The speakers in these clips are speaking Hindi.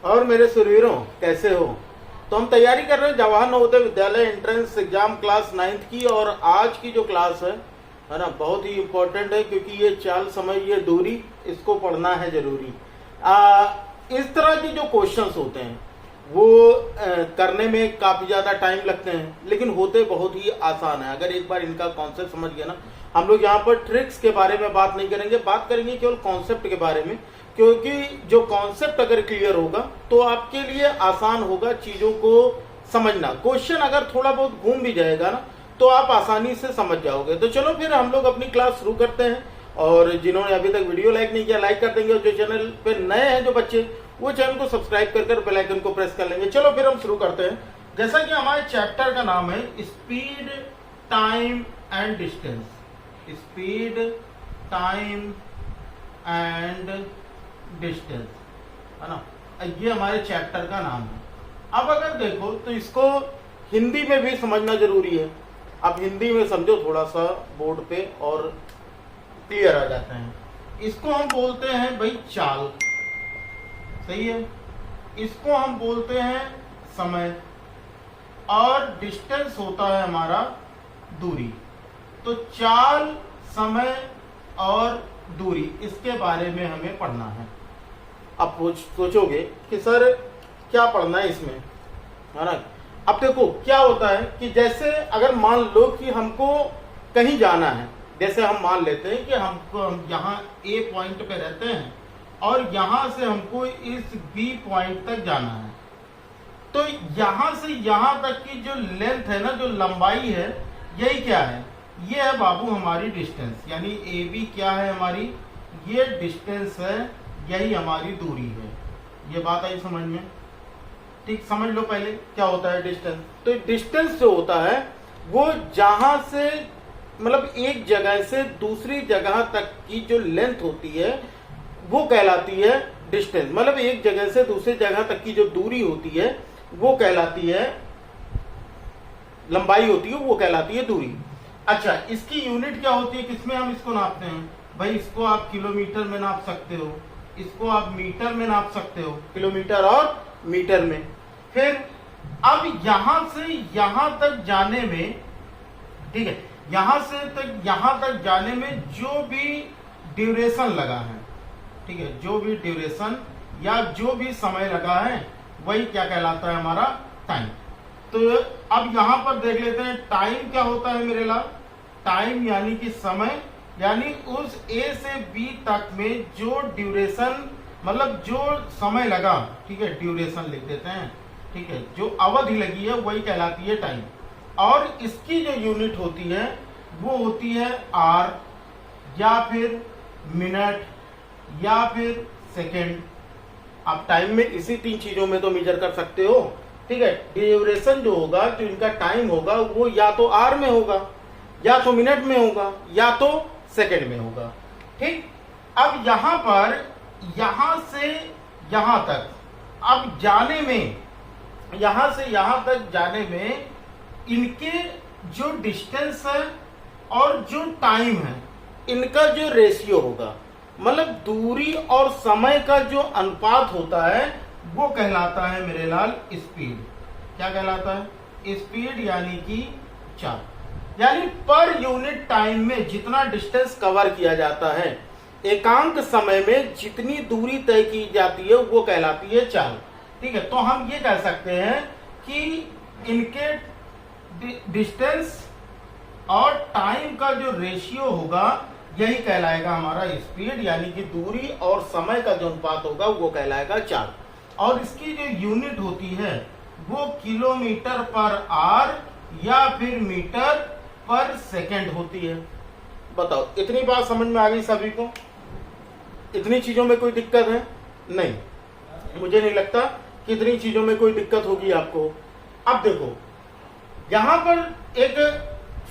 और मेरे सुरवीरों कैसे हो। तो हम तैयारी कर रहे हैं Jawahar Navodaya Vidyalaya entrance exam class 9th की। और आज की जो क्लास है ना, बहुत ही इम्पोर्टेंट है क्योंकि ये चाल, समय, ये दूरी, इसको पढ़ना है जरूरी। इस तरह के जो क्वेश्चंस होते हैं वो करने में काफी ज्यादा टाइम लगते हैं, लेकिन होते बहुत ही आसान है अगर एक बार इनका कॉन्सेप्ट समझ गया ना। हम लोग यहाँ पर ट्रिक्स के बारे में बात नहीं करेंगे, बात करेंगे केवल कॉन्सेप्ट के बारे में, क्योंकि जो कॉन्सेप्ट अगर क्लियर होगा तो आपके लिए आसान होगा चीजों को समझना। क्वेश्चन अगर थोड़ा बहुत घूम भी जाएगा ना तो आप आसानी से समझ जाओगे। तो चलो फिर हम लोग अपनी क्लास शुरू करते हैं। और जिन्होंने अभी तक वीडियो लाइक नहीं किया, लाइक कर देंगे, और जो चैनल पे नए हैं जो बच्चे, वो चैनल को सब्सक्राइब कर बेल आइकन को प्रेस कर लेंगे। चलो फिर हम शुरू करते हैं। जैसा कि हमारे चैप्टर का नाम है speed, time and distance. Speed, time and distance, है ना, ये हमारे चैप्टर का नाम है। अब अगर देखो तो इसको हिंदी में भी समझना जरूरी है। अब हिंदी में समझो थोड़ा सा बोर्ड पे और क्लियर आ जाते हैं। इसको हम बोलते हैं भाई चाल, सही है। इसको हम बोलते हैं समय, और डिस्टेंस होता है हमारा दूरी। तो चाल, समय और दूरी, इसके बारे में हमें पढ़ना है। अब सोचोगे कि सर क्या पढ़ना है इसमें, है ना। अब देखो क्या होता है कि जैसे अगर मान लो कि हमको कहीं जाना है, जैसे हम मान लेते हैं कि हम यहाँ ए पॉइंट पे रहते हैं और यहाँ से हमको इस बी पॉइंट तक जाना है। तो यहाँ से यहाँ तक की जो लेंथ है ना, जो लंबाई है, यही क्या है, ये है बाबू हमारी डिस्टेंस। यानी ए बी क्या है हमारी, ये डिस्टेंस है, यही हमारी दूरी है। ये बात आई समझ में? ठीक, समझ लो पहले क्या होता है डिस्टेंस। तो डिस्टेंस जो होता है वो जहां से, मतलब एक जगह से दूसरी जगह तक की जो लेंथ होती है वो कहलाती है डिस्टेंस। मतलब एक जगह से दूसरी जगह तक की जो दूरी होती है वो कहलाती है, लंबाई होती है वो कहलाती है दूरी। अच्छा, इसकी यूनिट क्या होती है, किसमें हम इसको नापते हैं भाई? इसको आप किलोमीटर में नाप सकते हो, इसको आप मीटर में नाप सकते हो, किलोमीटर और मीटर में। फिर अब यहां से यहां तक जाने में, ठीक है, यहां से तक यहां तक जाने में जो भी ड्यूरेशन लगा है, ठीक है, जो भी ड्यूरेशन या जो भी समय लगा है वही क्या कहलाता है हमारा टाइम। तो अब यहां पर देख लेते हैं टाइम क्या होता है मेरे लाल। टाइम यानी कि समय, यानी उस ए से बी तक में जो ड्यूरेशन, मतलब जो समय लगा, ठीक है, ड्यूरेशन लिख देते हैं, ठीक है, जो अवधि लगी है वही कहलाती है टाइम। और इसकी जो यूनिट होती है वो होती है आर, या फिर मिनट, या फिर सेकेंड। आप टाइम में इसी 3 चीजों में तो मेजर कर सकते हो, ठीक है। ड्यूरेशन जो होगा, जो इनका टाइम होगा, वो या तो आर में होगा, या तो मिनट में होगा, या तो सेकेंड में होगा, ठीक। अब यहां पर यहां से यहां तक अब जाने में, यहां से यहां तक जाने में इनके जो डिस्टेंस है और जो टाइम है, इनका जो रेशियो होगा, मतलब दूरी और समय का जो अनुपात होता है वो कहलाता है मेरे लाल स्पीड। क्या कहलाता है? स्पीड, यानी कि चाल। यानी पर यूनिट टाइम में जितना डिस्टेंस कवर किया जाता है, एकांक समय में जितनी दूरी तय की जाती है वो कहलाती है चाल, ठीक है। तो हम ये कह सकते हैं कि इनके डिस्टेंस और टाइम का जो रेशियो होगा यही कहलाएगा हमारा स्पीड, यानी कि दूरी और समय का जो अनुपात होगा वो कहलाएगा चाल। और इसकी जो यूनिट होती है वो किलोमीटर पर आर या फिर मीटर पर सेकंड होती है। बताओ, इतनी बात समझ में आ गई सभी को? इतनी चीजों में कोई दिक्कत है? नहीं, मुझे नहीं लगता कि इतनी चीजों में कोई दिक्कत होगी आपको। अब देखो, यहां पर एक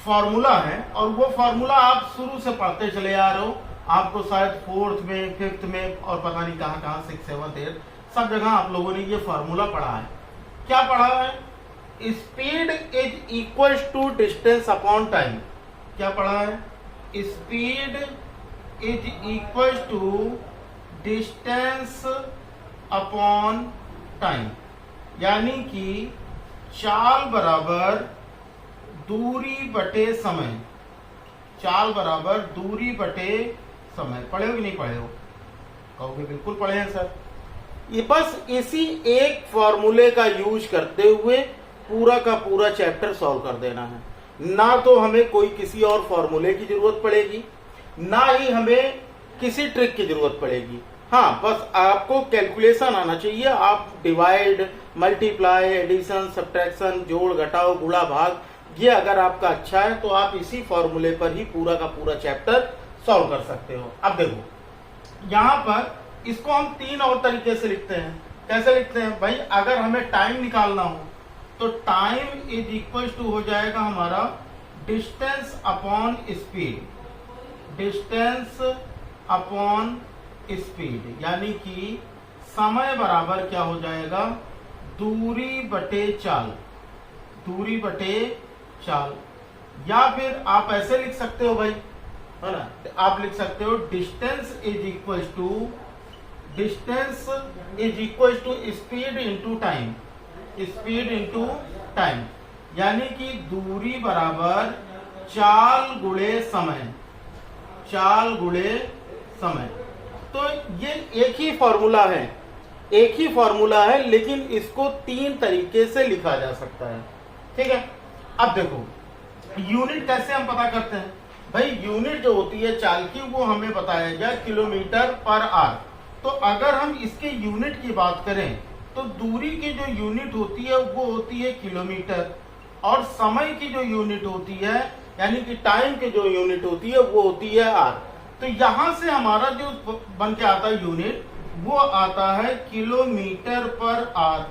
फॉर्मूला है और वो फॉर्मूला आप शुरू से पढ़ते चले आ रहे हो। आपको शायद 4th में, 5th में और पता नहीं कहां कहां 6, 7, 8 सब जगह आप लोगों ने ये फॉर्मूला पढ़ा है। क्या पढ़ा है? Speed is equal to distance upon time. क्या पढ़ा है? Speed is equal to distance upon time, यानी कि चाल बराबर दूरी बटे समय, चाल बराबर दूरी बटे समय। पढ़े हो कि नहीं पढ़े हो? कहोगे बिल्कुल पढ़े हैं सर। ये बस इसी एक फॉर्मूले का यूज करते हुए पूरा का पूरा चैप्टर सॉल्व कर देना है। ना तो हमें कोई किसी और फॉर्मूले की जरूरत पड़ेगी, ना ही हमें किसी ट्रिक की जरूरत पड़ेगी। हाँ, बस आपको कैलकुलेशन आना चाहिए। आप डिवाइड, मल्टीप्लाई, एडिशन, सब्ट्रैक्शन, जोड़ घटाओ, गुणा भाग, ये अगर आपका अच्छा है तो आप इसी फॉर्मूले पर ही पूरा का पूरा चैप्टर सॉल्व कर सकते हो। अब देखो यहाँ पर इसको हम तीन और तरीके से लिखते हैं। कैसे लिखते हैं भाई? अगर हमें टाइम निकालना हो तो टाइम इज इक्वल टू हो जाएगा हमारा distance upon speed, distance upon speed, यानी कि समय बराबर क्या हो जाएगा? दूरी बटे चाल, दूरी बटे चाल। या फिर आप ऐसे लिख सकते हो भाई, है ना, आप लिख सकते हो distance is equal to, distance is equal to speed into time, speed into time, यानी कि दूरी बराबर चाल गुणे समय, चाल गुणे समय। तो ये एक ही फॉर्मूला है, एक ही फॉर्मूला है, लेकिन इसको तीन तरीके से लिखा जा सकता है। ठीक है, अब देखो यूनिट कैसे हम पता करते हैं भाई? यूनिट जो होती है चाल की वो हमें बताया गया किलोमीटर पर आवर। तो अगर हम इसके यूनिट की बात करें तो दूरी की जो यूनिट होती है वो होती है किलोमीटर, और समय की जो यूनिट होती है यानी कि टाइम की जो यूनिट होती है वो होती है आर। तो यहां से हमारा जो बन के आता है यूनिट वो आता है किलोमीटर पर आवर,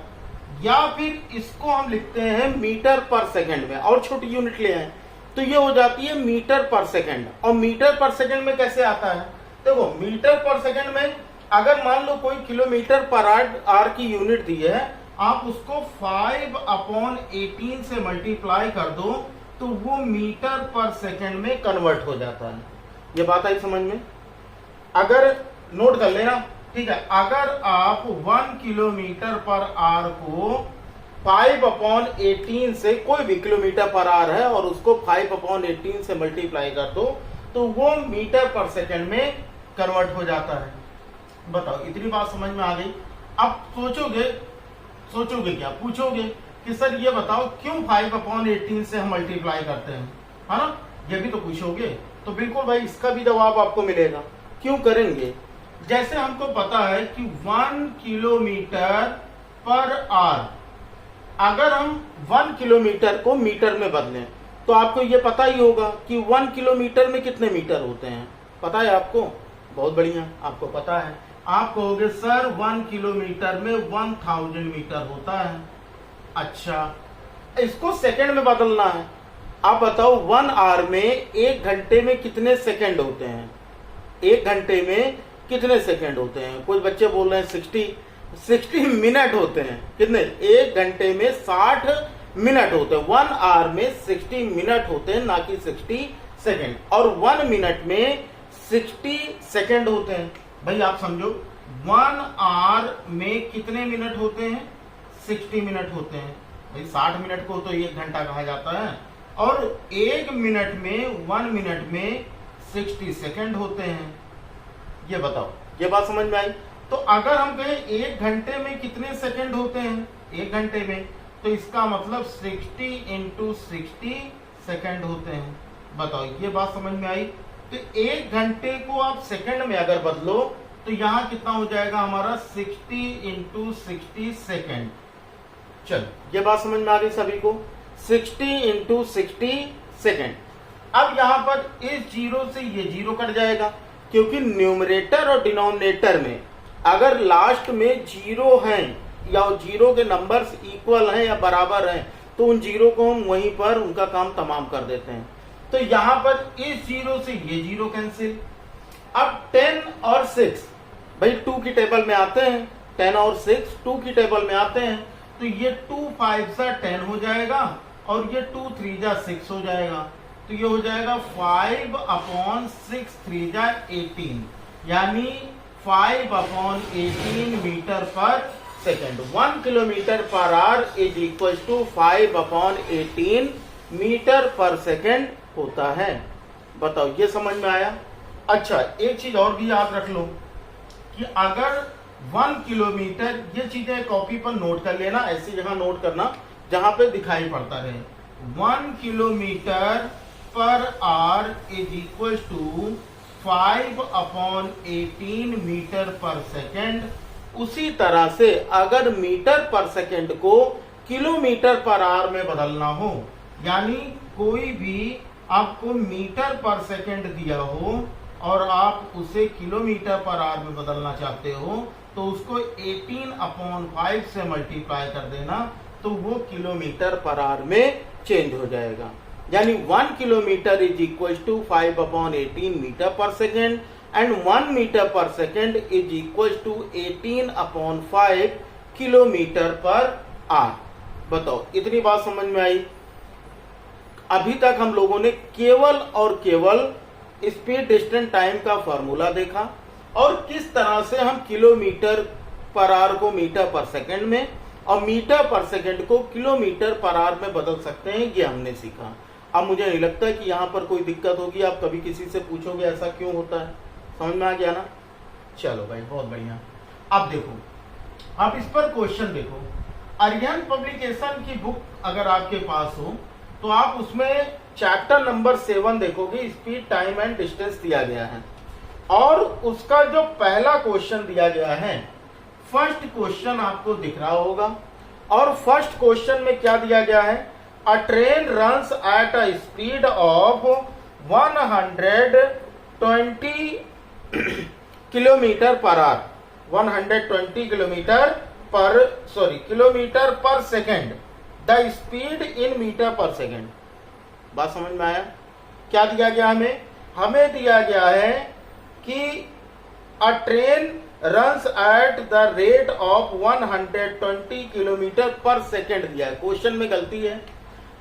या फिर इसको हम लिखते हैं मीटर पर सेकंड में, और छोटी यूनिट ले आए तो ये हो जाती है मीटर पर सेकंड। और मीटर पर सेकंड में कैसे आता है? देखो मीटर पर सेकंड में अगर मान लो कोई किलोमीटर पर आवर की यूनिट दी है, आप उसको 5/18 से मल्टीप्लाई कर दो तो वो मीटर पर सेकंड में कन्वर्ट हो जाता है। ये बात आई समझ में? अगर नोट कर लेना, ठीक है, अगर आप 1 किलोमीटर पर आवर को 5/18 से, कोई भी किलोमीटर पर आवर है और उसको 5/18 से मल्टीप्लाई कर दो तो वो मीटर पर सेकंड में कन्वर्ट हो जाता है। बताओ, इतनी बात समझ में आ गई? अब सोचोगे क्या? पूछोगे कि सर ये बताओ क्यों 5/18 से हम मल्टीप्लाई करते हैं, है ना? ये भी तो पूछोगे। तो बिल्कुल भाई इसका भी जवाब आपको मिलेगा। क्यों करेंगे? जैसे हमको पता है कि 1 किलोमीटर पर आवर, अगर हम 1 किलोमीटर को मीटर में बदलें तो आपको ये पता ही होगा कि 1 किलोमीटर में कितने मीटर होते हैं। पता है आपको? बहुत बढ़िया, आपको पता है। आप कहोगे सर 1 किलोमीटर में 1000 मीटर होता है। अच्छा, इसको सेकंड में बदलना है। आप बताओ 1 आवर में, 1 घंटे में कितने सेकंड होते हैं? 1 घंटे में कितने सेकंड होते हैं? कुछ बच्चे बोल रहे हैं 60 मिनट होते हैं। कितने? 1 घंटे में 60 मिनट होते हैं। 1 आवर में 60 मिनट होते हैं, ना कि 60 सेकंड। और 1 मिनट में 60 सेकंड होते हैं। भाई आप समझो 1 आवर में कितने मिनट होते हैं? 60 मिनट होते हैं। भाई 60 मिनट को तो 1 घंटा कहा जाता है, और 1 मिनट में, 1 मिनट में 60 सेकंड होते हैं। ये बताओ, ये बात समझ में आई? तो अगर हम कहें 1 घंटे में कितने सेकंड होते हैं 1 घंटे में, तो इसका मतलब 60 × 60 सेकंड होते हैं। बताओ, ये बात समझ में आई? तो 1 घंटे को आप सेकंड में अगर बदलो तो यहाँ कितना हो जाएगा हमारा? 60 × 60 सेकंड। चलो, ये बात समझ में आ गई सभी को? 60 × 60 सेकंड। अब यहाँ पर इस जीरो से ये जीरो कट जाएगा, क्योंकि न्यूमरेटर और डिनोमिनेटर में अगर लास्ट में जीरो हैं या जीरो के नंबर्स इक्वल हैं या बराबर हैं तो उन जीरो को हम वहीं पर उनका काम तमाम कर देते हैं। तो यहाँ पर इस जीरो से ये जीरो कैंसिल। अब 10 और 6 भाई 2 की टेबल में आते हैं, 10 और 6 2 की टेबल में आते हैं, तो ये 2 5 10 हो जाएगा और ये 2 3 6 हो जाएगा। तो ये हो जाएगा 5/6 3 18, यानी 5/18 metre per second. 1 kilometre per hour is equal to 5/18 metre per second होता है। बताओ ये समझ में आया? अच्छा, एक चीज और भी याद रख लो कि अगर 1 किलोमीटर, ये चीजें कॉपी पर नोट कर लेना, ऐसी जगह नोट करना जहां पे दिखाई पड़ता रहे। 1 kilometre per hour is equal to 5/18 metre per second. उसी तरह से अगर मीटर पर सेकेंड को किलोमीटर पर आवर में बदलना हो, यानी कोई भी आपको मीटर पर सेकेंड दिया हो और आप उसे किलोमीटर पर आवर में बदलना चाहते हो, तो उसको 18/5 से मल्टीप्लाई कर देना, तो वो किलोमीटर पर आवर में चेंज हो जाएगा। यानी 1 kilometre is equal to 5/18 metre per second and 1 metre per second is equal to 18/5 kilometre per hour. बताओ इतनी बात समझ में आई? अभी तक हम लोगों ने केवल और केवल स्पीड डिस्टेंस टाइम का फॉर्मूला देखा और किस तरह से हम किलोमीटर पर आवर को मीटर पर सेकेंड में और मीटर पर सेकेंड को किलोमीटर पर आवर में बदल सकते हैं, ये हमने सीखा। अब मुझे नहीं लगता कि यहाँ पर कोई दिक्कत होगी, आप कभी किसी से पूछोगे ऐसा क्यों होता है। समझ में आ गया ना? चलो भाई बहुत बढ़िया। अब देखो, आप इस पर क्वेश्चन देखो। आर्यन पब्लिकेशन की बुक अगर आपके पास हो तो आप उसमें चैप्टर नंबर 7 देखोगे, स्पीड टाइम एंड डिस्टेंस दिया गया है और उसका जो पहला क्वेश्चन दिया गया है, फर्स्ट क्वेश्चन आपको दिख रहा होगा। और फर्स्ट क्वेश्चन में क्या दिया गया है? A train runs at a speed of 120 kilometre per hour, 120 kilometre per second, the speed in metre per second. बात समझ में आया? क्या दिया गया हमें? हमें दिया गया है कि अ train runs at the rate of 120 kilometre per second दिया है। क्वेश्चन में गलती है,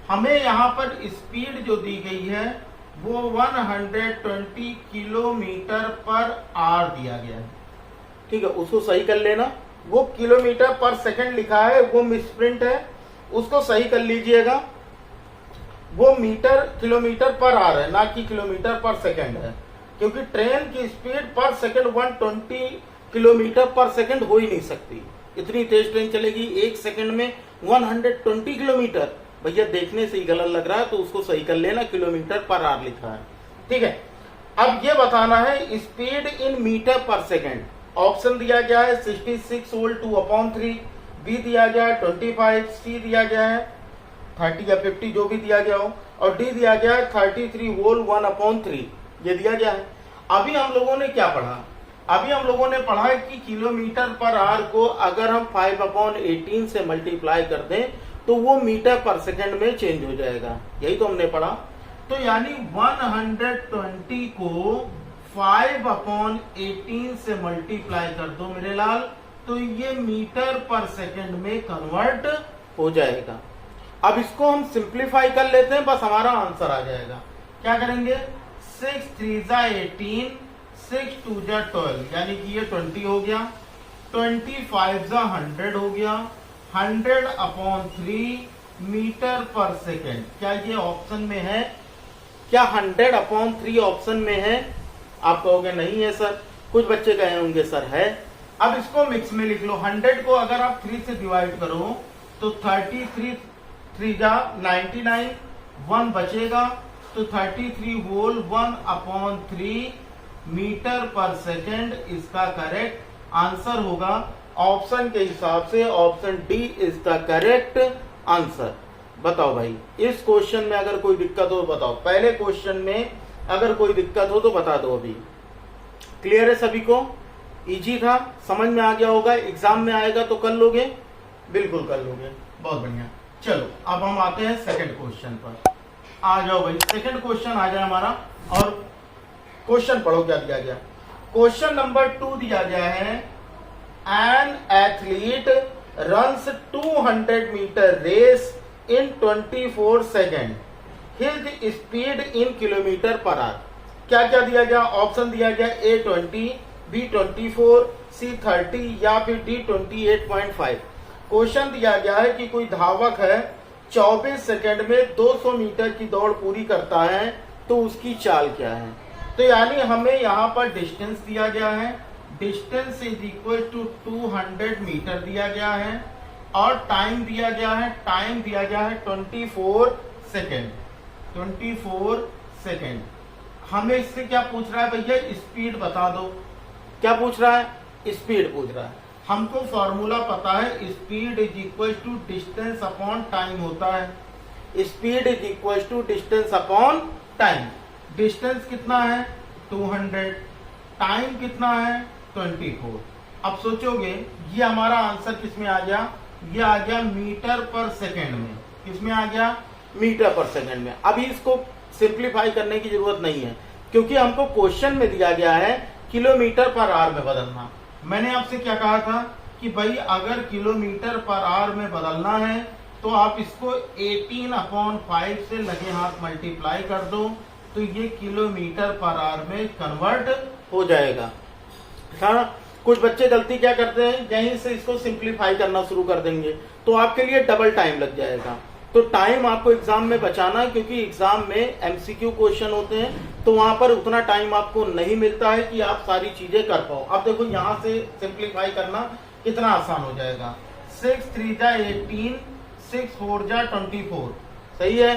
हमें यहां पर स्पीड जो दी गई है वो 120 किलोमीटर पर आवर दिया गया है। ठीक है, उसको सही कर लेना। वो किलोमीटर पर सेकेंड लिखा है, वो मिसप्रिंट है, उसको सही कर लीजिएगा। वो किलोमीटर पर आवर है, ना कि किलोमीटर पर सेकेंड है, क्योंकि ट्रेन की स्पीड पर सेकेंड 120 किलोमीटर पर सेकेंड हो ही नहीं सकती। इतनी तेज ट्रेन चलेगी 1 सेकेंड में 120 किलोमीटर। भैया देखने से ही गलत लग रहा है, तो उसको सही कर लेना, किलोमीटर पर आवर लिखा है। ठीक है, अब ये बताना है speed in metre per second. Option दिया गया है 66 वोल्ट 2/3, बी दिया गया है 25, सी दिया गया है 30 या 50 जो भी दिया गया हो, और डी दिया गया है 33 वोल्ट 1/3, ये दिया गया है। अभी हम लोगों ने क्या पढ़ा? अभी हम लोगों ने पढ़ा है कि किलोमीटर पर आवर को अगर हम 5/18 से मल्टीप्लाई कर दें तो वो मीटर पर सेकेंड में चेंज हो जाएगा। यही तो हमने पढ़ा। तो यानी 120 को 5/18 से मल्टीप्लाई कर दो मेरे लाल, तो ये मीटर पर सेकेंड में कन्वर्ट हो जाएगा। अब इसको हम सिंप्लीफाई कर लेते हैं, बस हमारा आंसर आ जाएगा। क्या करेंगे? 6 3 18, 6 2 12, यानी कि ये 20 हो गया, 25 100 हो गया, 100/3 मीटर पर सेकेंड। क्या ये ऑप्शन में है? क्या 100/3 ऑप्शन में है? आप कहोगे नहीं है सर। कुछ बच्चे कहे होंगे सर है। अब इसको मिक्स में लिख लो। 100 को अगर आप 3 से डिवाइड करो तो 33 3 जा 99, 1 बचेगा, तो 33 वोल्ट 1/3 मीटर पर सेकेंड इसका करेक्ट आंसर होगा। ऑप्शन के हिसाब से option D is the correct answer. बताओ भाई, इस क्वेश्चन में अगर कोई दिक्कत हो तो बताओ। पहले क्वेश्चन में अगर कोई दिक्कत हो तो बता दो। अभी क्लियर है सभी को? इजी था, समझ में आ गया होगा। एग्जाम में आएगा तो कर लोगे? बिल्कुल कर लोगे, बहुत बढ़िया। चलो अब हम आते हैं सेकंड क्वेश्चन पर। आ जाओ भाई, सेकंड क्वेश्चन आ जाए हमारा, और क्वेश्चन पढ़ो क्या दिया गया। क्वेश्चन नंबर 2 दिया गया है, an athlete runs 200 metre race in 24 second, his speed in kilometre per hour. क्या क्या दिया गया? ऑप्शन दिया गया A 20, B24, C30 या फिर D28.5। क्वेश्चन दिया गया है कि कोई धावक है 24 सेकंड में 200 मीटर की दौड़ पूरी करता है तो उसकी चाल क्या है। तो यानी हमें यहाँ पर डिस्टेंस दिया गया है, distance is equal to 200 metre दिया गया है और टाइम दिया गया है, टाइम दिया गया है 24 सेकेंड। 24 सेकेंड। हमें इससे क्या पूछ रहा है भैया, स्पीड बता दो। क्या पूछ रहा है, स्पीड पूछ रहा है। हमको फॉर्मूला पता है, speed is equal to distance upon time होता है। Speed is equal to distance upon time. Distance कितना है 200, टाइम कितना है 24। अब सोचोगे ये हमारा आंसर किसमें आ गया, ये आ गया मीटर पर सेकेंड में। किसमें आ गया, मीटर पर सेकेंड में। अभी इसको सिंप्लीफाई करने की जरूरत नहीं है क्योंकि हमको क्वेश्चन में दिया गया है किलोमीटर पर आवर में बदलना। मैंने आपसे क्या कहा था कि भाई अगर किलोमीटर पर आवर में बदलना है तो आप इसको 18/5 से लगे हाथ मल्टीप्लाई कर दो तो ये किलोमीटर पर आवर में कन्वर्ट हो जाएगा। हाँ, कुछ बच्चे गलती क्या करते हैं, यहीं से इसको सिंप्लीफाई करना शुरू कर देंगे तो आपके लिए डबल टाइम लग जाएगा। तो टाइम आपको एग्जाम में बचाना है क्योंकि एग्जाम में एमसीक्यू क्वेश्चन होते हैं तो वहां पर उतना टाइम आपको नहीं मिलता है कि आप सारी चीजें कर पाओ। अब देखो यहाँ से सिंप्लीफाई करना कितना आसान हो जाएगा। 6 3 जा 18, 6 4 जा 24, सही है।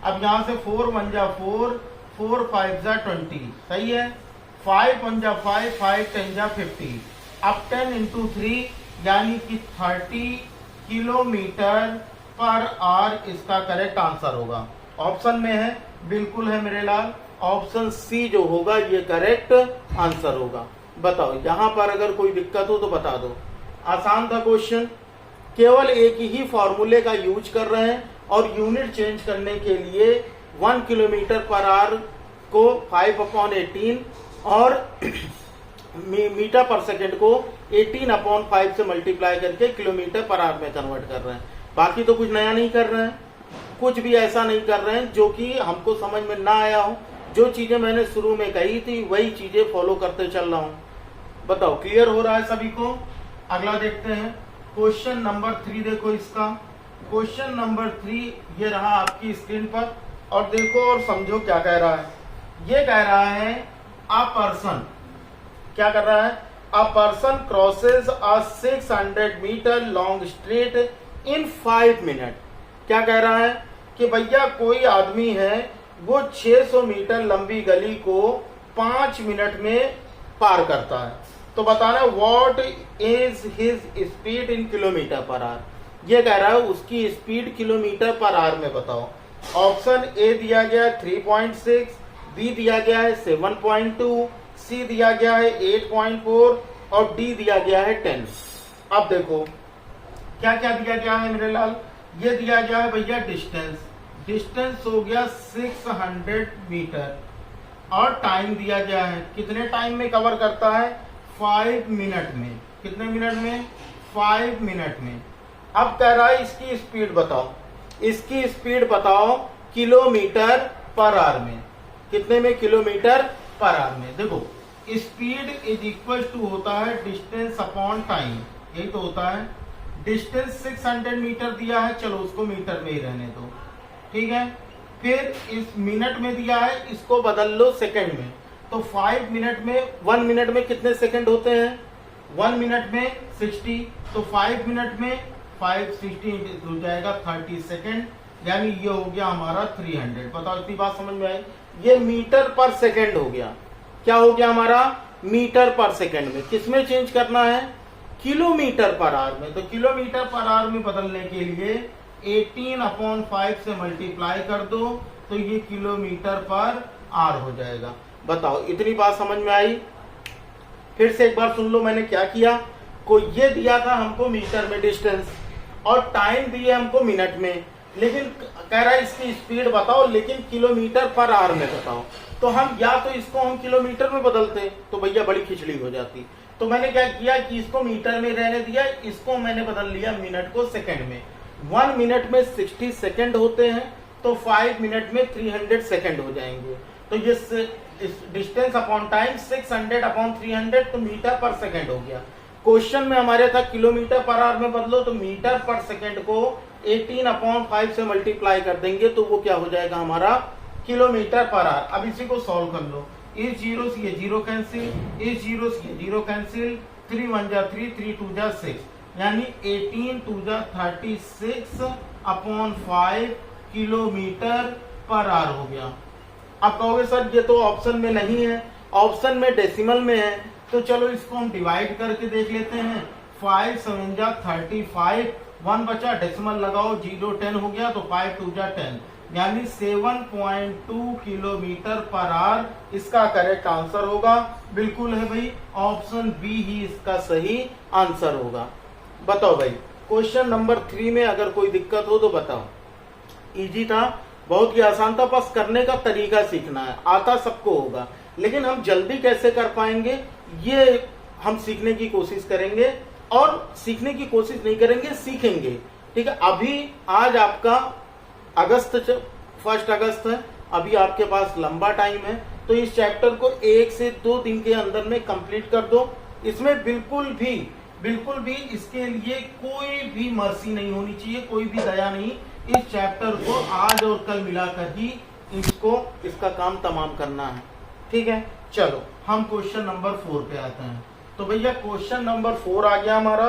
अब यहाँ से 4 1 जा 4, 4 5 जा 20, सही है। 5 1 जा 5, 5 10 जा 50। अब 10 into 3 यानी कि 30 किलोमीटर पर आवर इसका करेक्ट आंसर होगा। ऑप्शन में है, बिल्कुल है मेरे लाल, ऑप्शन सी जो होगा ये करेक्ट आंसर होगा। बताओ यहाँ पर अगर कोई दिक्कत हो तो बता दो। आसान था क्वेश्चन, केवल एक ही फॉर्मूले का यूज कर रहे हैं और यूनिट चेंज करने के लिए 1 किलोमीटर पर आवर को 5/18 और मीटर पर सेकंड को 18/5 से मल्टीप्लाई करके किलोमीटर पर आवर में कन्वर्ट कर रहे हैं। बाकी तो कुछ नया नहीं कर रहे हैं, कुछ भी ऐसा नहीं कर रहे हैं जो कि हमको समझ में ना आया हो। जो चीजें मैंने शुरू में कही थी वही चीजें फॉलो करते चल रहा हूं। बताओ क्लियर हो रहा है सभी को। अगला देखते हैं क्वेश्चन नंबर 3। देखो इसका क्वेश्चन नंबर 3 ये रहा आपकी स्क्रीन पर और देखो और समझो क्या कह रहा है। ये कह रहा है अ पर्सन, क्या कर रहा है, a person crosses a 600 metre long street in 5 minute. क्या कह रहा है कि भैया कोई आदमी है वो 600 मीटर लंबी गली को 5 मिनट में पार करता है। तो बताना what is his speed in kilometre per our. ये कह रहा है उसकी स्पीड किलोमीटर पर आवर में बताओ। ऑप्शन ए दिया गया है 3.6, बी दिया गया है 7.2, सी दिया गया है 8.4 और डी दिया गया है 10। अब देखो क्या क्या दिया गया है मेरे लाल। ये दिया गया है भैया डिस्टेंस, डिस्टेंस हो गया 600 मीटर और टाइम दिया गया है कितने टाइम में कवर करता है, 5 मिनट में। कितने मिनट में, 5 मिनट में। अब कह रहा है इसकी स्पीड बताओ, इसकी स्पीड बताओ किलोमीटर पर आवर में। कितने में, किलोमीटर पर आवर में। देखो स्पीड इज इक्वल टू होता है डिस्टेंस अपॉन टाइम, यही तो होता है। डिस्टेंस 600 मीटर दिया है, चलो उसको मीटर में ही रहने दो, ठीक है। फिर इस मिनट में दिया है, इसको बदल लो सेकंड में। तो 5 मिनट में, 1 मिनट में कितने सेकंड होते हैं, 1 मिनट में 60। तो 5 मिनट में 560 हो जाएगा 30 सेकंड, यानी ये हो गया हमारा 300। बताओ इतनी बात समझ में आई। ये मीटर पर सेकंड हो गया। क्या हो गया हमारा, मीटर पर सेकंड में। किसमें चेंज करना है, किलोमीटर पर आवर में। तो किलोमीटर पर आवर में बदलने के लिए 18/5 से मल्टीप्लाई कर दो तो ये किलोमीटर पर आवर हो जाएगा। बताओ इतनी बात समझ में आई। फिर से एक बार सुन लो मैंने क्या किया। को ये दिया था हमको मीटर में डिस्टेंस और टाइम दिया हमको मिनट में, लेकिन कह रहा है इसकी स्पीड बताओ लेकिन किलोमीटर पर आवर में बताओ। तो हम या तो इसको हम किलोमीटर में बदलते तो भैया बड़ी खिचड़ी हो जाती। तो मैंने क्या किया कि इसको मीटर में रहने दिया, इसको मैंने बदल लिया मिनट को सेकंड में। 1 मिनट में 60 सेकंड होते हैं तो 5 मिनट में 300 सेकंड हो जाएंगे। तो ये डिस्टेंस अपॉन टाइम 600 अपॉन 300 तो मीटर पर सेकेंड हो गया। क्वेश्चन में हमारे था किलोमीटर पर आवर में बदलो, तो मीटर पर सेकेंड को 18 अपॉन 5 से मल्टीप्लाई कर देंगे तो वो क्या हो जाएगा हमारा किलोमीटर पर आवर। अब इसी को सॉल्व कर लो, इस जीरो से ये जीरो कैंसिल, इस जीरो से ये जीरो कैंसिल, 3 1 जा 3, 3 2 जा 6, यानी 18 2 जा 36 अपॉन 5 किलोमीटर पर आवर हो गया। अब कहोगे सर ये तो ऑप्शन में नहीं है, ऑप्शन में डेसिमल में है, तो चलो इसको हम डिवाइड करके देख लेते हैं। 5 7 जा 35, 1 बचा, डेसिमल लगाओ, 0 10 हो गया, तो 5 2 जा 10, यानी 7.2 किलोमीटर पर आवर इसका करेक्ट आंसर होगा। बिल्कुल है भाई, ऑप्शन बी ही इसका सही आंसर होगा। बताओ भाई, क्वेश्चन नंबर 3 में अगर कोई दिक्कत हो तो बताओ। इजी था, बहुत ही आसान था, बस करने का तरीका सीखना है, आता सबको होगा, लेकिन हम जल्दी कैसे कर पाएंगे ये हम सीखने की कोशिश करेंगे, और सीखने की कोशिश नहीं करेंगे, सीखेंगे। ठीक है, अभी आज आपका 1 अगस्त है, अभी आपके पास लंबा टाइम है, तो इस चैप्टर को 1 से 2 दिन के अंदर में कंप्लीट कर दो। इसमें बिल्कुल भी इसके लिए कोई भी मर्सी नहीं होनी चाहिए, कोई भी दया नहीं। इस चैप्टर को आज और कल मिलाकर ही इसका काम तमाम करना है। ठीक है, चलो हम क्वेश्चन नंबर 4 पे आते हैं। तो भैया क्वेश्चन नंबर 4 आ गया हमारा,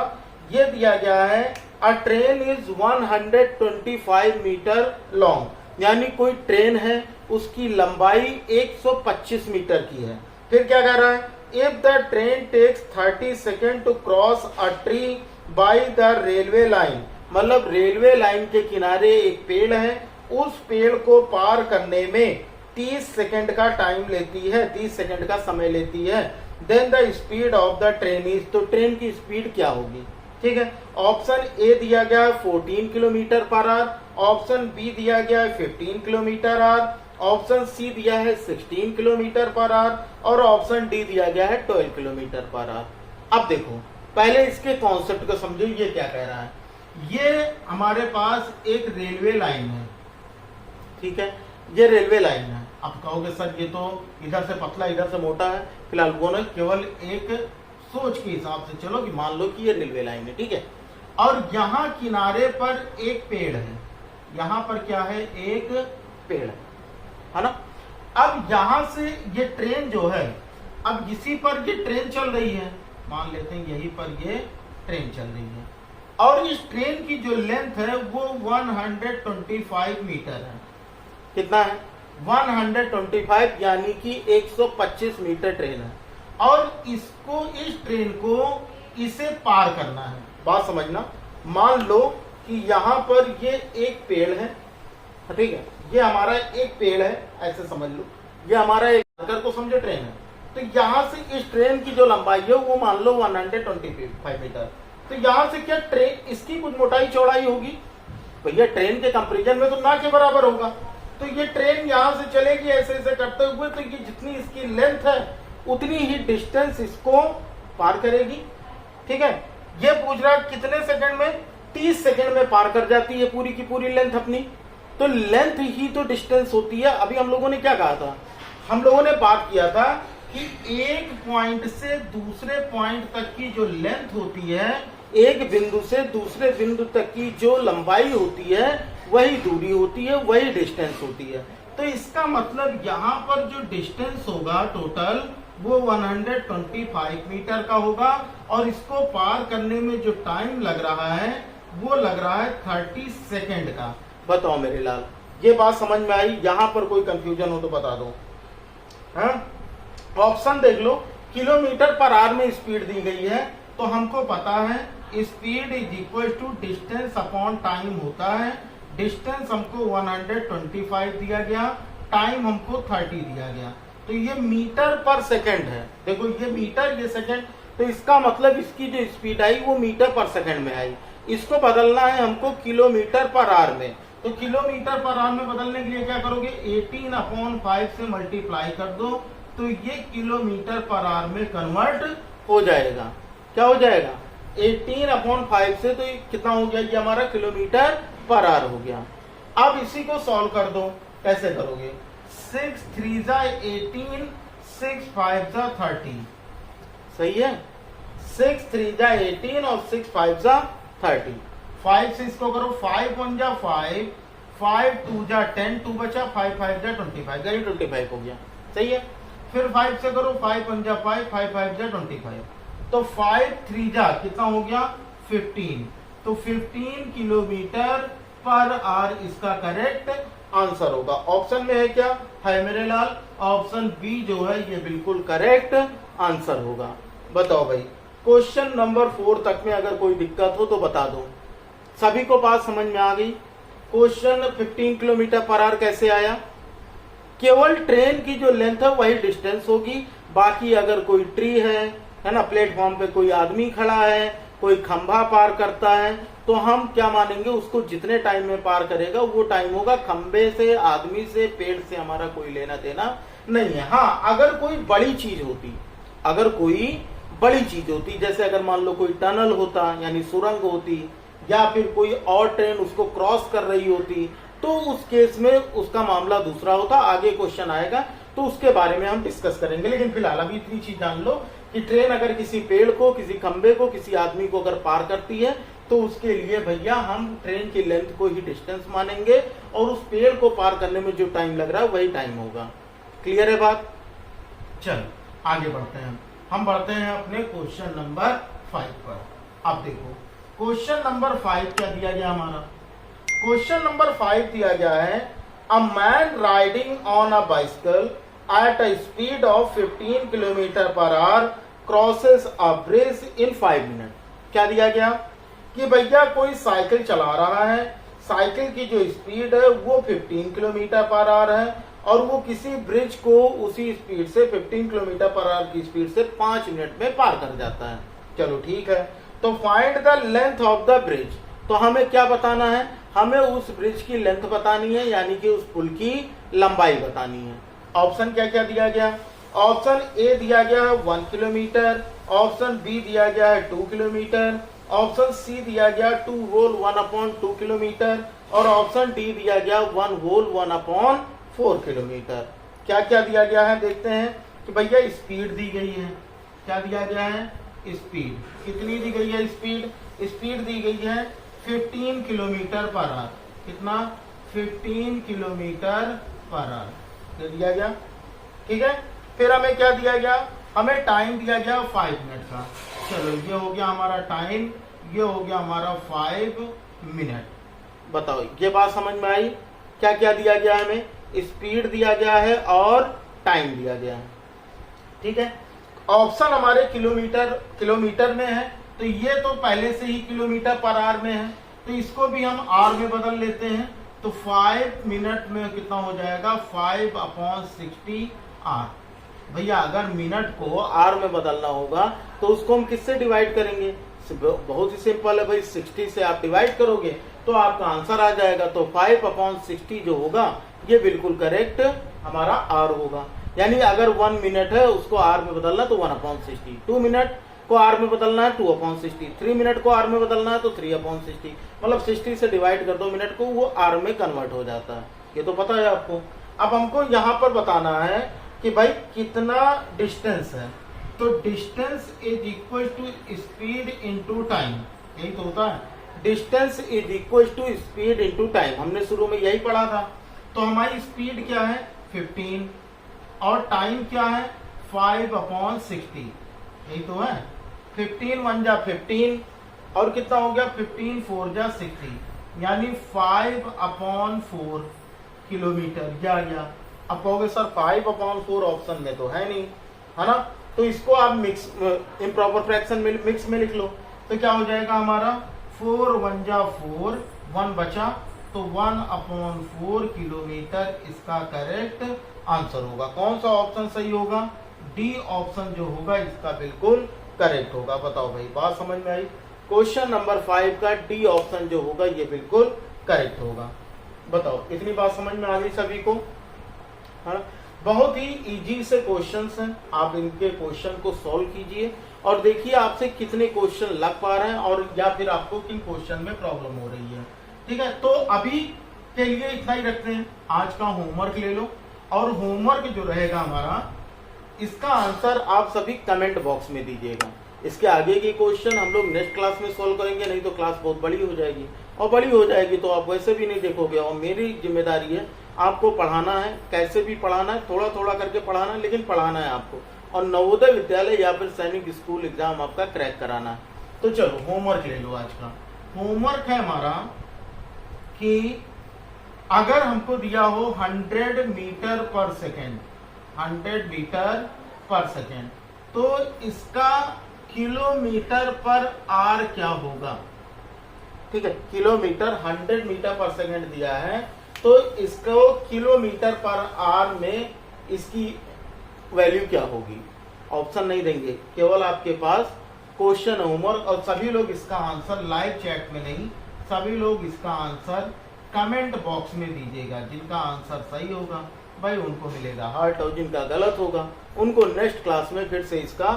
ये दिया गया है a train is 125 metre long, यानी कोई ट्रेन है उसकी लंबाई 125 मीटर की है। फिर क्या कह रहा है, if the train takes 30 second to cross a tree by the railway line, मतलब रेलवे लाइन के किनारे एक पेड़ है, उस पेड़ को पार करने में 30 सेकेंड का टाइम लेती है, 30 सेकेंड का समय लेती है, then the speed of the train is, तो ट्रेन की स्पीड क्या होगी। ठीक है, ऑप्शन ए दिया गया है 14 kilometre per our, option B दिया गया है 15 किलोमीटर आवर, ऑप्शन सी दिया है 16 किलोमीटर पर आवर, और ऑप्शन डी दिया गया है 12 किलोमीटर पर आवर। अब देखो, पहले इसके कॉन्सेप्ट को समझो, ये क्या कह रहा है। ये हमारे पास एक रेलवे लाइन है, ठीक है, ये रेलवे लाइन है। अब कहोगे सर ये तो इधर से पतला इधर से मोटा है, फिलहाल वो ना केवल एक सोच के हिसाब से चलो कि मान लो कि ये रेलवे लाइन है, ठीक है, और यहाँ किनारे पर एक पेड़ है, यहाँ पर क्या है, एक पेड़ है ना। अब यहाँ से ये ट्रेन जो है, अब इसी पर ये ट्रेन चल रही है, मान लेते हैं यहीं पर ये ट्रेन चल रही है, और इस ट्रेन की जो लेंथ है वो 125 मीटर है। कितना है, 125, यानी कि 125 मीटर ट्रेन है, और इसको, इस ट्रेन को इसे पार करना है। बात समझना, मान लो कि यहाँ पर ये एक पेड़ है, ठीक है, ये हमारा एक पेड़ है, ऐसे समझ लो, ये हमारा एक वर्कर को समझो ट्रेन है, तो यहाँ से इस ट्रेन की जो लंबाई है वो मान लो 125 मीटर, तो यहाँ से क्या ट्रेन, इसकी कुछ मोटाई चौड़ाई होगी भैया, ट्रेन के कंपेरिजन में तो ना के बराबर होगा, तो ये ट्रेन यहाँ से चलेगी ऐसे ऐसे करते हुए, तो ये जितनी इसकी लेंथ है उतनी ही डिस्टेंस इसको पार करेगी। ठीक है, ये पूछ रहा कितने सेकंड में, 30 सेकंड में पार कर जाती है पूरी की पूरी लेंथ अपनी, तो लेंथ ही तो डिस्टेंस होती है। अभी हम लोगों ने क्या कहा था, हम लोगों ने बात किया था कि एक पॉइंट से दूसरे पॉइंट तक की जो लेंथ होती है, एक बिंदु से दूसरे बिंदु तक की जो लंबाई होती है वही दूरी होती है, वही डिस्टेंस होती है। तो इसका मतलब यहाँ पर जो डिस्टेंस होगा टोटल वो 125 मीटर का होगा, और इसको पार करने में जो टाइम लग रहा है वो लग रहा है 30 सेकेंड का। बताओ मेरे लाल, ये बात समझ में आई? यहाँ पर कोई कंफ्यूजन हो तो बता दो। हाँ, ऑप्शन देख लो, किलोमीटर पर आवर में स्पीड दी गई है, तो हमको पता है speed is equal to distance upon time होता है। डिस्टेंस हमको 125 दिया गया, टाइम हमको 30 दिया गया, तो ये मीटर पर सेकंड है। देखो ये मीटर, ये सेकंड, तो इसका मतलब इसकी जो स्पीड आई वो मीटर पर सेकंड में आई। इसको बदलना है हमको किलोमीटर पर आवर में, तो किलोमीटर पर आवर में बदलने के लिए क्या करोगे, 18/5 से मल्टीप्लाई कर दो, तो ये किलोमीटर पर आवर में कन्वर्ट हो जाएगा। क्या हो जाएगा, 18/5 से, तो ये कितना हो गया, ये हमारा किलोमीटर पर आवर हो गया। अब इसी को सॉल्व कर दो, कैसे करोगे, 6 3 18, 6 5 जा 30, सही है। 6 3 जा 18 और 6 5 जा 30। 5 से इसको करो, 5 1 जा 5, 5 2 जा 10, 2 बचा, 5 5 जा 25, यानी 25 हो गया, सही है। फिर 5 से करो, 5 1 जा 5, 5 5 जा 25, तो 5 3 जा कितना हो गया 15, तो 15 किलोमीटर पर आवर इसका करेक्ट आंसर होगा। ऑप्शन में है क्या, है मेरे लाल, ऑप्शन बी जो है ये बिल्कुल करेक्ट आंसर होगा। बताओ भाई, क्वेश्चन नंबर 4 तक में अगर कोई दिक्कत हो तो बता दो। सभी को बात समझ में आ गई। क्वेश्चन 15 किलोमीटर पर आवर कैसे आया, केवल ट्रेन की जो लेंथ है वही डिस्टेंस होगी, बाकी अगर कोई ट्री है ना, प्लेटफॉर्म पे कोई आदमी खड़ा है, कोई खंभा पार करता है, तो हम क्या मानेंगे, उसको जितने टाइम में पार करेगा वो टाइम होगा। खंबे से, आदमी से, पेड़ से हमारा कोई लेना देना नहीं है। हाँ, अगर कोई बड़ी चीज होती, अगर कोई बड़ी चीज होती, जैसे अगर मान लो कोई टनल होता यानी सुरंग होती, या फिर कोई और ट्रेन उसको क्रॉस कर रही होती, तो उस केस में उसका मामला दूसरा होता। आगे क्वेश्चन आएगा तो उसके बारे में हम डिस्कस करेंगे, लेकिन फिलहाल अभी इतनी चीज जान लो कि ट्रेन अगर किसी पेड़ को, किसी खंबे को, किसी आदमी को अगर पार करती है तो उसके लिए भैया हम ट्रेन की लेंथ को ही डिस्टेंस मानेंगे, और उस पेड़ को पार करने में जो टाइम लग रहा है वही टाइम होगा। क्लियर है बात? चल आगे बढ़ते हैं, हम बढ़ते हैं अपने क्वेश्चन नंबर 5 पर। अब देखो क्वेश्चन नंबर 5 क्या दिया गया हमारा। क्वेश्चन नंबर 5 दिया गया है, a man riding on a bicycle eight a speed of 15 kilometre per our crosses a bridge in 5 minute. क्या दिया गया कि भैया कोई साइकिल चला रहा है, साइकिल की जो स्पीड है वो 15 किलोमीटर पर आवर है, और वो किसी ब्रिज को उसी स्पीड से 15 किलोमीटर पर आवर की स्पीड से 5 मिनट में पार कर जाता है। चलो ठीक है, तो find the length of the bridge. तो हमें क्या बताना है, हमें उस ब्रिज की लेंथ बतानी है, यानी कि उस पुल की लंबाई बतानी है। ऑप्शन क्या क्या दिया गया, ऑप्शन ए दिया गया है 1 किलोमीटर, ऑप्शन बी दिया गया है 2 किलोमीटर, ऑप्शन सी दिया गया 2 होल 1/2 किलोमीटर, और ऑप्शन डी दिया गया 1 होल 1/4 किलोमीटर। क्या क्या दिया गया है देखते हैं कि भैया स्पीड दी गई है, क्या दिया गया है, स्पीड कितनी दी गई है, स्पीड दी गई है 15 किलोमीटर पर आवर। कितना, 15 किलोमीटर पर आवर दिया गया, ठीक है। फिर हमें क्या दिया गया, हमें टाइम दिया गया 5 मिनट का। चलो ये हो गया हमारा टाइम, ये हो गया हमारा 5 मिनट। बताओ ये बात समझ में आई, क्या क्या दिया गया है, हमें स्पीड दिया गया है और टाइम दिया गया है, ठीक है। ऑप्शन हमारे किलोमीटर में है, तो ये तो पहले से ही किलोमीटर पर आवर में है, तो इसको भी हम आर में बदल लेते हैं, तो 5 मिनट में कितना हो जाएगा 5/60 आर। भैया अगर मिनट को आर में बदलना होगा तो उसको हम किससे डिवाइड करेंगे, बहुत ही सिंपल है भाई, 60 से आप डिवाइड करोगे तो आपका आंसर आ जाएगा। तो 5/60 जो होगा ये बिल्कुल करेक्ट हमारा आर होगा। यानी अगर 1 मिनट है उसको आर में बदलना तो 1/60, 2 मिनट को आर में बदलना है 2/60, 3 मिनट को आर में बदलना है तो 3/60, मतलब 60 से डिवाइड कर दो मिनट को, वो आर में कन्वर्ट हो जाता है। ये तो पता है आपको। अब हमको यहाँ पर बताना है कि भाई कितना डिस्टेंस है, तो distance is equal to speed into time, यही तो होता है। Distance is equal to speed into time, हमने शुरू में यही पढ़ा था। तो हमारी स्पीड क्या है 15 और टाइम क्या है 5/60, यही तो है। 15 1 जा 15 और कितना हो गया 15 4 जा 60, यानी 5/4 किलोमीटर। क्या गया, अब कहोगे सर 5/4 ऑप्शन में तो है नहीं, है ना, तो इसको आप मिक्स इम्प्रॉपर फ्रैक्शन में मिक्स में लिख लो, तो क्या हो जाएगा हमारा 4 1 जा 4, 1 बचा, तो 1/4 किलोमीटर इसका करेक्ट आंसर होगा। कौन सा ऑप्शन सही होगा, डी ऑप्शन जो होगा इसका बिल्कुल करेक्ट होगा। बताओ भाई बात समझ में आई, क्वेश्चन नंबर 5 का डी ऑप्शन जो होगा ये बिल्कुल करेक्ट होगा। बताओ इतनी बात समझ में आ गई सभी को, है ना। बहुत ही इजी से क्वेश्चंस हैं, आप इनके क्वेश्चन को सॉल्व कीजिए और देखिए आपसे कितने क्वेश्चन लग पा रहे हैं और या फिर आपको किन क्वेश्चन में प्रॉब्लम हो रही है, ठीक है। तो अभी के लिए इतना ही रखते हैं, आज का होमवर्क ले लो और होमवर्क जो रहेगा हमारा इसका आंसर आप सभी कमेंट बॉक्स में दीजिएगा। इसके आगे की क्वेश्चन हम लोग नेक्स्ट क्लास में सॉल्व करेंगे, नहीं तो क्लास बहुत बड़ी हो जाएगी, और बड़ी हो जाएगी तो आप वैसे भी नहीं देखोगे। और मेरी जिम्मेदारी है आपको पढ़ाना है, कैसे भी पढ़ाना है, थोड़ा थोड़ा करके पढ़ाना है, लेकिन पढ़ाना है आपको, और नवोदय विद्यालय या फिर सैनिक स्कूल एग्जाम आपका क्रैक कराना है। तो चलो होमवर्क ले लो। आज का होमवर्क है हमारा कि अगर हमको दिया हो 100 metre per second, 100 metre per second, तो इसका किलोमीटर पर आर क्या होगा। ठीक है, किलोमीटर 100 मीटर पर सेकेंड दिया है, तो इसको किलोमीटर पर आर में इसकी वैल्यू क्या होगी। ऑप्शन नहीं देंगे, केवल आपके पास क्वेश्चन होमवर्क, और सभी लोग इसका आंसर लाइव चैट में नहीं, सभी लोग इसका आंसर कमेंट बॉक्स में दीजिएगा। जिनका आंसर सही होगा भाई उनको मिलेगा हार्ट, और जिनका गलत होगा उनको नेक्स्ट क्लास में फिर से इसका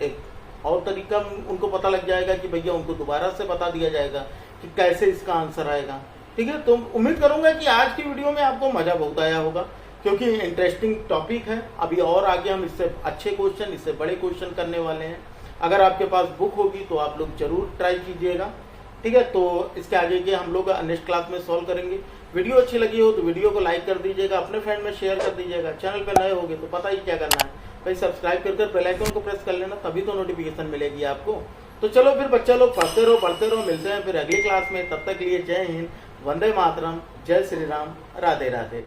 एक और तरीका उनको पता लग जाएगा कि भैया उनको दोबारा से बता दिया जाएगा कि कैसे इसका आंसर आएगा। ठीक है, तो उम्मीद करूंगा कि आज की वीडियो में आपको मजा बहुत आया होगा, क्योंकि इंटरेस्टिंग टॉपिक है। अभी और आगे हम इससे अच्छे क्वेश्चन, इससे बड़े क्वेश्चन करने वाले हैं। अगर आपके पास बुक होगी तो आप लोग जरूर ट्राई कीजिएगा। ठीक है, तो इसके आगे के हम लोग नेक्स्ट क्लास में सॉल्व करेंगे। वीडियो अच्छी लगी हो तो वीडियो को लाइक कर दीजिएगा, अपने फ्रेंड में शेयर कर दीजिएगा। चैनल पे नए होगे तो पता ही क्या करना है भाई, सब्सक्राइब कर बेल आइकन को प्रेस कर लेना, तभी तो नोटिफिकेशन मिलेगी आपको। तो चलो फिर बच्चा लोग पढ़ते रहो, मिलते हैं फिर अगली क्लास में। तब तक के लिए जय हिंद, वंदे मातरम, जय श्री राम, राधे राधे।